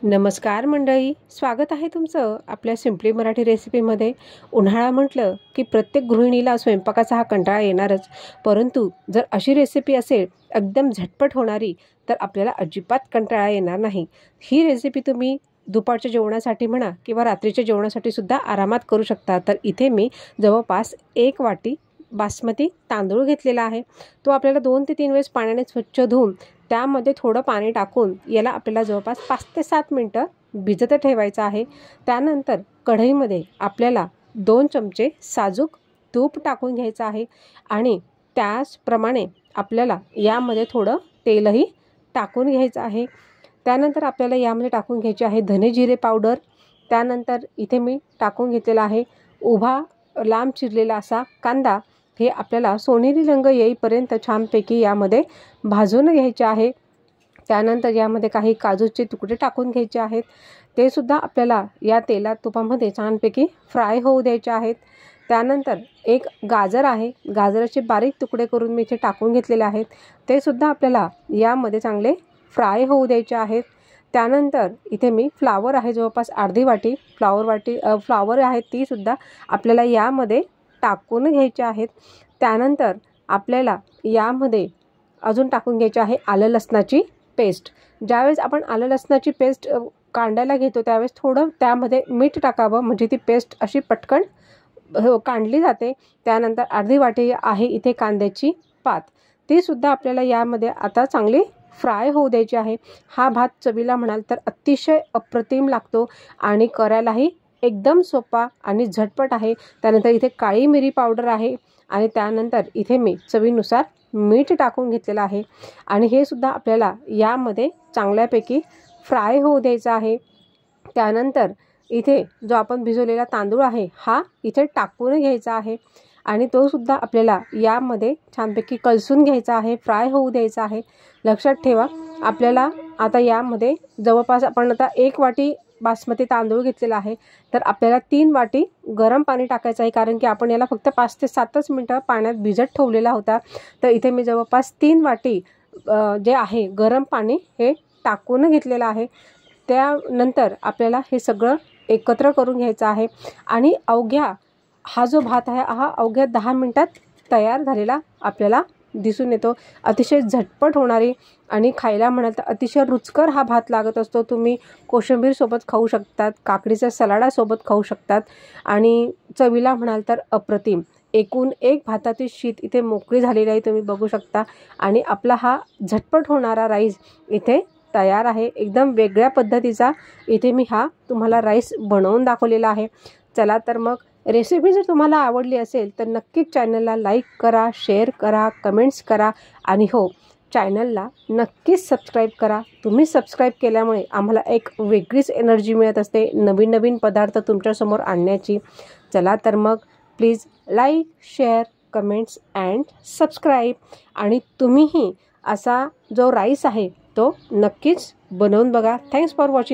नमस्कार मंडळी, स्वागत आहे तुमचं आपल्या सिम्पली मराठी रेसिपीमध्ये। उन्हाळा म्हटलं की प्रत्येक गृहिणीला स्वयंपाकाचा हा कंटाळा येणारच, परंतु जर अशी रेसिपी असेल एकदम झटपट होणारी तर आपल्याला अजिबात कंटाळा येणार नाही। ही रेसिपी तुम्ही दुपारच्या जेवणासाठी म्हणा किंवा रात्रीच्या जेवणासाठी सुद्धा आरामात करू शकता। तर इथे मी जवळपास 1 वाटी बासमती तांदूळ घेतलेला आहे। तो आपल्याला 2 ते 3 वेळेस पाण्याने स्वच्छ धुवून त्यामध्ये थोडं पाणी टाकून याला आपल्याला जवळपास 5 ते 7 मिनिटं भिजत ठेवायचं आहे। त्यानंतर कढईमध्ये आपल्याला 2 चमचे साजूक तूप टाकून घ्यायचं आहे आणि त्याचप्रमाणे आपल्याला यामध्ये थोडं तेलही टाकून घ्यायचं आहे। त्यानंतर आपल्याला यामध्ये टाकून घ्यायचे आहे धने जिरे पावडर। त्यानंतर इथे मी टाकून घेतलेला आहे उभा लांब चिरलेला असा कांदा। हे आपल्याला सोनेरी रंग येईपर्यंत छानपैकी यामध्ये भाजून घ्यायचे आहे। त्यानंतर यामध्ये काही काजूचे तुकडे टाकून घ्यायचे आहेत, ते सुद्धा आपल्याला या तेलात तुपामध्ये छानपैकी फ्राय होऊ द्यायचे आहेत। त्यानंतर एक गाजर आहे, गाजराचे बारीक तुकडे करून मी इथे टाकून घेतलेले आहेत, ते सुद्धा आपल्याला यामध्ये चांगले फ्राय होऊ द्यायचे आहेत। त्यानंतर इथे मी फ्लावर आहे जवळपास अर्धी वाटी फ्लावर आहे, ती सुद्धा आपल्याला यामध्ये टाकून घ्यायचे आहेत। त्यानंतर आपल्याला यामध्ये अजून टाकून घ्यायचे आहे आलं लसणाची पेस्ट। ज्यावेळेस आपण आलं लसणाची पेस्ट कांडायला घेतो त्यावेळेस थोडं त्यामध्ये मीठ टाकावं, म्हणजे ती पेस्ट अशी पटकन काढली जाते। त्यानंतर अर्धी वाटी आहे इथे कांद्याची पात, ती सुद्धा आपल्याला यामध्ये आता चांगली फ्राय होऊ द्यायची आहे। हा भात चवीला म्हणाल तर अतिशय अप्रतिम लागतो आणि करायलाही एकदम सोपा आणि झटपट आहे। त्यानंतर इथे काळी मिरी पावडर आहे आणि त्यानंतर इथे मी चवीनुसार मीठ टाकून घेतलेलं आहे आणि हे सुद्धा आपल्याला यामध्ये चांगल्यापैकी फ्राय होऊ द्यायचं आहे। त्यानंतर इथे जो आपण भिजवलेला तांदूळ आहे हा इथे टाकून घ्यायचा आहे आणि तो सुद्धा आपल्याला यामध्ये छानपैकी कलसून घ्यायचा आहे, फ्राय होऊ द्यायचा आहे। लक्षात ठेवा, आपल्याला आता यामध्ये जवळपास आपण आता 1 वाटी बासमती तांदूळ घेतलेला आहे, तर आपल्याला 3 वाटी गरम पाणी टाकायचं आहे, कारण की आपण याला फक्त 5 ते 7च मिनिटं पाण्यात भिजत ठेवलेला होता। तर इथे मी जवळपास 3 वाटी जे आहे गरम पाणी हे टाकून घेतलेलं आहे। त्यानंतर आपल्याला हे सगळं एकत्र करून घ्यायचं आहे आणि हा जो भात आहे हा अवघ्या 10 मिनिटात तयार झालेला आपल्याला दिसून येतो। अतिशय झटपट होणारी आणि खायला म्हणाल तर अतिशय रुचकर हा भात लागत असतो। तुम्ही कोशिंबीर सोबत खाऊ शकतात, काकडीच्या सलाडासोबत खाऊ शकतात आणि चवीला म्हणाल तर अप्रतिम। एकूण एक भाताची शीत इथे मोकळी झालेली आहे, तुम्ही बघू शकता आणि आपला हा झटपट होणारा राईस इथे तयार आहे। एकदम वेगळ्या पद्धतीचा इथे मी हा तुम्हाला राईस बनवून दाखवलेला आहे। चला तर मग रेसिपी जर तुम्हाला आवडली असेल तर नक्कीच चॅनलला लाईक करा, शेअर करा, कमेंट्स करा आणि हो, चॅनलला नक्कीच सबस्क्राईब करा। तुम्ही सबस्क्राईब केल्यामुळे आम्हाला एक वेगळीच एनर्जी मिळत असते नवीन नवीन पदार्थ तुमच्यासमोर आणण्याची। चला तर मग please like, share, comments and subscribe आणि तुम्हीही असा जो राईस आहे तो नक्कीच बनवून बघा। Thanks for watching.